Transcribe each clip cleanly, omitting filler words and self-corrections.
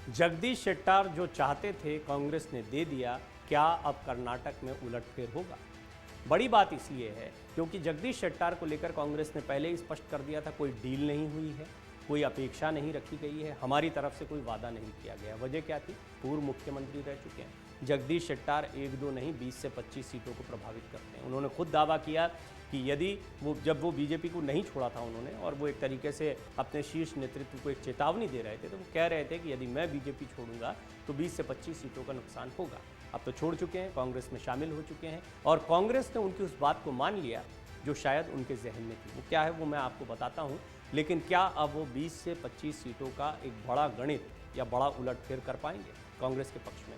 जगदीश शेट्टार जो चाहते थे कांग्रेस ने दे दिया, क्या अब कर्नाटक में उलटफेर होगा? बड़ी बात इसलिए है क्योंकि जगदीश शेट्टार को लेकर कांग्रेस ने पहले ही स्पष्ट कर दिया था, कोई डील नहीं हुई है, कोई अपेक्षा नहीं रखी गई है, हमारी तरफ से कोई वादा नहीं किया गया। वजह क्या थी? पूर्व मुख्यमंत्री रह चुके हैं जगदीश शेट्टार। एक दो नहीं, 20 से 25 सीटों को प्रभावित करते हैं। उन्होंने खुद दावा किया कि यदि जब वो बीजेपी को नहीं छोड़ा था उन्होंने, और वो एक तरीके से अपने शीर्ष नेतृत्व को एक चेतावनी दे रहे थे, तो वो कह रहे थे कि यदि मैं बीजेपी छोड़ूंगा तो 20 से 25 सीटों का नुकसान होगा। अब तो छोड़ चुके हैं, कांग्रेस में शामिल हो चुके हैं, और कांग्रेस ने उनकी उस बात को मान लिया जो शायद उनके जहन में थी। वो क्या है वो मैं आपको बताता हूँ, लेकिन क्या अब वो 20 से 25 सीटों का एक बड़ा गणित या बड़ा उलटफेर कर पाएंगे कांग्रेस के पक्ष में?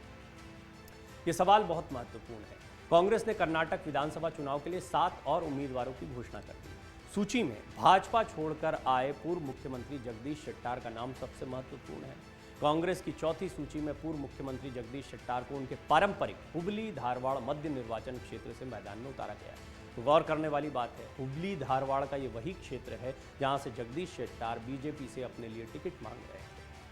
ये सवाल बहुत महत्वपूर्ण है। कांग्रेस ने कर्नाटक विधानसभा चुनाव के लिए 7 और उम्मीदवारों की घोषणा कर दी। सूची में भाजपा छोड़कर आए पूर्व मुख्यमंत्री जगदीश शेट्टार का नाम सबसे महत्वपूर्ण है। कांग्रेस की चौथी सूची में पूर्व मुख्यमंत्री जगदीश शेट्टार को उनके पारंपरिक हुबली धारवाड़ मध्य निर्वाचन क्षेत्र से मैदान में उतारा गया है। तो गौर करने वाली बात है, हुबली धारवाड़ का ये वही क्षेत्र है जहां से जगदीश शेट्टार बीजेपी से अपने लिए टिकट मांग रहे हैं।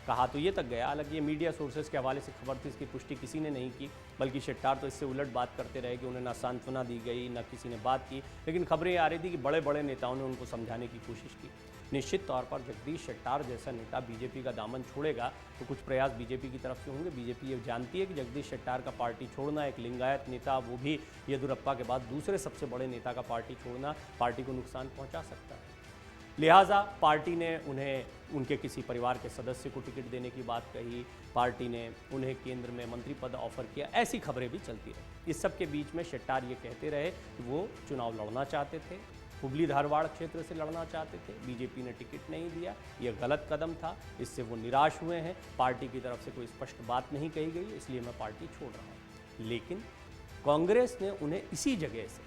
कहा तो ये तक गया, हालांकि ये मीडिया सोर्सेज के हवाले से खबर थी, इसकी पुष्टि किसी ने नहीं की, बल्कि शेट्टार तो इससे उलट बात करते रहे कि उन्हें ना सांत्वना दी गई, ना किसी ने बात की। लेकिन खबरें आ रही थी कि बड़े बड़े नेताओं ने उनको समझाने की कोशिश की। निश्चित तौर पर जगदीश शेट्टार जैसा नेता बीजेपी का दामन छोड़ेगा तो कुछ प्रयास बीजेपी की तरफ से होंगे। बीजेपी ये जानती है कि जगदीश शेट्टार का पार्टी छोड़ना, एक लिंगायत नेता, वो भी येदियुरप्पा के बाद दूसरे सबसे बड़े नेता का पार्टी छोड़ना, पार्टी को नुकसान पहुंचा सकता है। लिहाजा पार्टी ने उन्हें उनके किसी परिवार के सदस्य को टिकट देने की बात कही, पार्टी ने उन्हें केंद्र में मंत्री पद ऑफर किया, ऐसी खबरें भी चलती रही। इस सब के बीच में शेट्टार ये कहते रहे कि वो चुनाव लड़ना चाहते थे, हुबली धारवाड़ क्षेत्र से लड़ना चाहते थे, बीजेपी ने टिकट नहीं दिया, ये गलत कदम था, इससे वो निराश हुए हैं। पार्टी की तरफ से कोई स्पष्ट बात नहीं कही गई, इसलिए मैं पार्टी छोड़ रहा हूँ। लेकिन कांग्रेस ने उन्हें इसी जगह से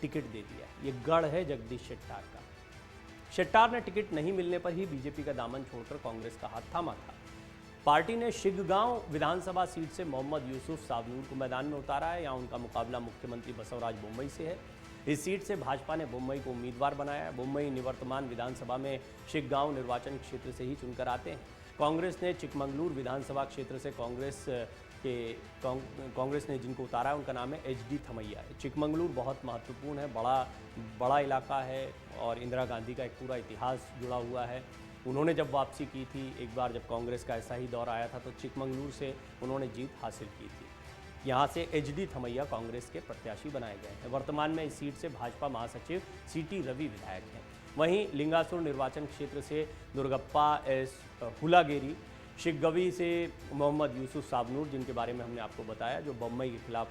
टिकट दे दिया। ये गढ़ है जगदीश शेट्टार का। शेट्टार ने टिकट नहीं मिलने पर ही बीजेपी का दामन छोड़कर कांग्रेस का हाथ थामा था। पार्टी ने शिग्गांव विधानसभा सीट से मोहम्मद यूसुफ साबनूर को मैदान में उतारा है। यहाँ उनका मुकाबला मुख्यमंत्री बसवराज बोम्मई से है। इस सीट से भाजपा ने बोम्मई को उम्मीदवार बनाया है। बोम्मई निवर्तमान विधानसभा में शिग्गांव निर्वाचन क्षेत्र से ही चुनकर आते हैं। कांग्रेस ने चिकमंगलूर विधानसभा क्षेत्र से कांग्रेस ने जिनको उतारा है उनका नाम है HD थमैया। चिकमंगलूर बहुत महत्वपूर्ण है, बड़ा इलाका है, और इंदिरा गांधी का एक पूरा इतिहास जुड़ा हुआ है। उन्होंने जब वापसी की थी, एक बार जब कांग्रेस का ऐसा ही दौर आया था, तो चिकमंगलूर से उन्होंने जीत हासिल की थी। यहाँ से HD थमैया कांग्रेस के प्रत्याशी बनाए गए हैं। वर्तमान में इस सीट से भाजपा महासचिव CT रवि विधायक हैं। वहीं लिंगासुर निर्वाचन क्षेत्र से दुर्गप्पा S हुलागेरी, शिग्गवी से मोहम्मद यूसुफ साबनूर, जिनके बारे में हमने आपको बताया, जो बम्बई के खिलाफ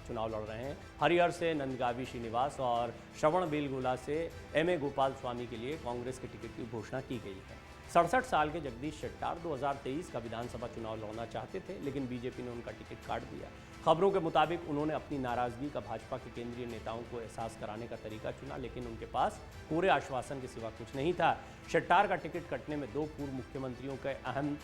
चुनाव लड़ रहे हैं, हरिहर से नंदगावी श्रीनिवास, और श्रवण बेलगोला से MA गोपाल स्वामी के लिए कांग्रेस के टिकट की घोषणा की गई है। 67 साल के जगदीश शेट्टार 2023 का विधानसभा चुनाव लड़ना चाहते थे, लेकिन बीजेपी ने उनका टिकट काट दिया। खबरों के मुताबिक उन्होंने अपनी नाराजगी का भाजपा के केंद्रीय नेताओं को एहसास कराने का तरीका चुना, लेकिन उनके पास पूरे आश्वासन के सिवा कुछ नहीं था। शेट्टार का टिकट कटने में 2 पूर्व मुख्यमंत्रियों के अहम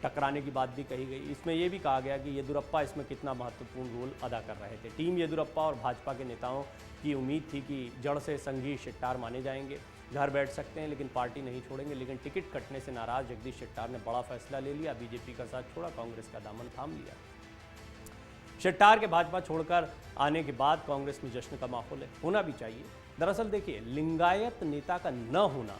टकराने की बात भी कही गई। इसमें यह भी कहा गया कि येदियुरप्पा इसमें कितना महत्वपूर्ण रोल अदा कर रहे थे। टीम येदियुरप्पा और भाजपा के नेताओं की उम्मीद थी कि जड़ से संघी शेट्टार माने जाएंगे, घर बैठ सकते हैं लेकिन पार्टी नहीं छोड़ेंगे। लेकिन टिकट कटने से नाराज जगदीश शेट्टार ने बड़ा फैसला ले लिया, बीजेपी का साथ छोड़ा, कांग्रेस का दामन थाम लिया। शेट्टार के भाजपा छोड़कर आने के बाद कांग्रेस में जश्न का माहौल है, होना भी चाहिए। दरअसल देखिए, लिंगायत नेता का न होना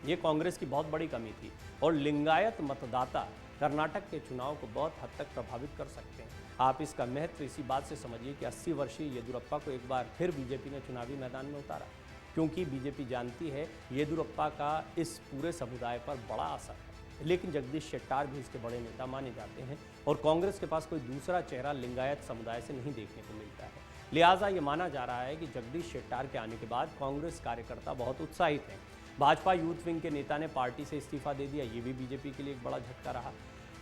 ये कांग्रेस की बहुत बड़ी कमी थी, और लिंगायत मतदाता कर्नाटक के चुनाव को बहुत हद तक प्रभावित कर सकते हैं। आप इसका महत्व इसी बात से समझिए कि 80 वर्षीय येदियुरप्पा को एक बार फिर बीजेपी ने चुनावी मैदान में उतारा, क्योंकि बीजेपी जानती है येदियुरप्पा का इस पूरे समुदाय पर बड़ा असर है। लेकिन जगदीश शेट्टार भी इसके बड़े नेता माने जाते हैं, और कांग्रेस के पास कोई दूसरा चेहरा लिंगायत समुदाय से नहीं देखने को मिलता है। लिहाजा ये माना जा रहा है कि जगदीश शेट्टार के आने के बाद कांग्रेस कार्यकर्ता बहुत उत्साहित हैं। भाजपा यूथ विंग के नेता ने पार्टी से इस्तीफा दे दिया, ये भी बीजेपी के लिए एक बड़ा झटका रहा।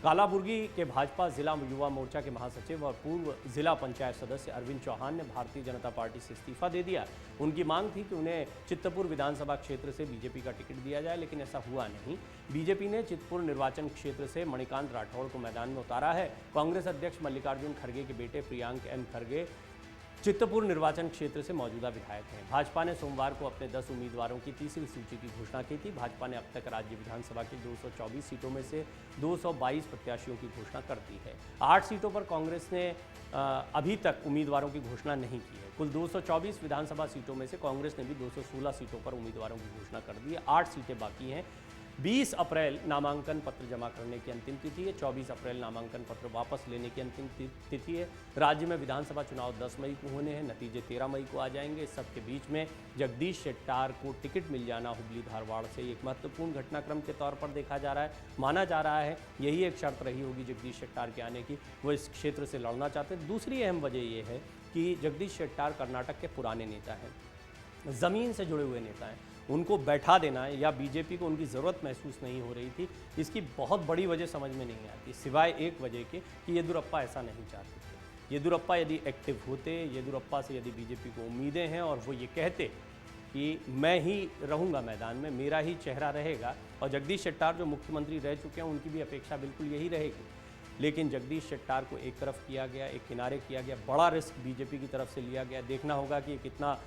कालाबुर्गी के भाजपा जिला युवा मोर्चा के महासचिव और पूर्व जिला पंचायत सदस्य अरविंद चौहान ने भारतीय जनता पार्टी से इस्तीफा दे दिया। उनकी मांग थी कि उन्हें चित्तपुर विधानसभा क्षेत्र से बीजेपी का टिकट दिया जाए, लेकिन ऐसा हुआ नहीं। बीजेपी ने चित्तपुर निर्वाचन क्षेत्र से मणिकांत राठौड़ को मैदान में उतारा है। कांग्रेस अध्यक्ष मल्लिकार्जुन खड़गे के बेटे प्रियांक M खड़गे चित्रपुर निर्वाचन क्षेत्र से मौजूदा विधायक हैं। भाजपा ने सोमवार को अपने 10 उम्मीदवारों की तीसरी सूची की घोषणा की थी। भाजपा ने अब तक राज्य विधानसभा की 224 सीटों में से 222 प्रत्याशियों की घोषणा कर दी है। 8 सीटों पर कांग्रेस ने अभी तक उम्मीदवारों की घोषणा नहीं की है। कुल 224 विधानसभा सीटों में से कांग्रेस ने भी 216 सीटों पर उम्मीदवारों की घोषणा कर दी है। 8 सीटें बाकी हैं। 20 अप्रैल नामांकन पत्र जमा करने की अंतिम तिथि है। 24 अप्रैल नामांकन पत्र वापस लेने की अंतिम तिथि है। राज्य में विधानसभा चुनाव 10 मई को होने हैं। नतीजे 13 मई को आ जाएंगे। इस सबके बीच में जगदीश शेट्टार को टिकट मिल जाना हुबली धारवाड़ से एक महत्वपूर्ण घटनाक्रम के तौर पर देखा जा रहा है। माना जा रहा है यही एक शर्त रही होगी जगदीश शेट्टार के आने की, वो इस क्षेत्र से लड़ना चाहते हैं। दूसरी अहम वजह यह है कि जगदीश शेट्टार कर्नाटक के पुराने नेता हैं, ज़मीन से जुड़े हुए नेता हैं। उनको बैठा देना है या बीजेपी को उनकी ज़रूरत महसूस नहीं हो रही थी, इसकी बहुत बड़ी वजह समझ में नहीं आती, सिवाय एक वजह के कि येदियुरप्पा ऐसा नहीं चाहते थे। येदियुरप्पा यदि एक्टिव होते, येदियुरप्पा से यदि बीजेपी को उम्मीदें हैं और वो ये कहते कि मैं ही रहूँगा मैदान में, मेरा ही चेहरा रहेगा, और जगदीश शेट्टार जो मुख्यमंत्री रह चुके हैं उनकी भी अपेक्षा बिल्कुल यही रहेगी, लेकिन जगदीश शेट्टार को एक तरफ किया गया, एक किनारे किया गया, बड़ा रिस्क बीजेपी की तरफ से लिया गया। देखना होगा कि कितना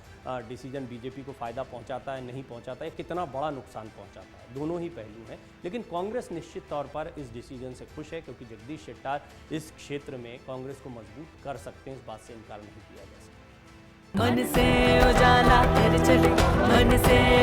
डिसीजन बीजेपी को फ़ायदा पहुंचाता है, नहीं पहुंचाता है, कितना बड़ा नुकसान पहुंचाता है। दोनों ही पहलू हैं, लेकिन कांग्रेस निश्चित तौर पर इस डिसीजन से खुश है, क्योंकि जगदीश शेट्टार इस क्षेत्र में कांग्रेस को मजबूत कर सकते हैं, इस बात से इनकार नहीं किया जा सकता। मन से उजाला कर चले, मन से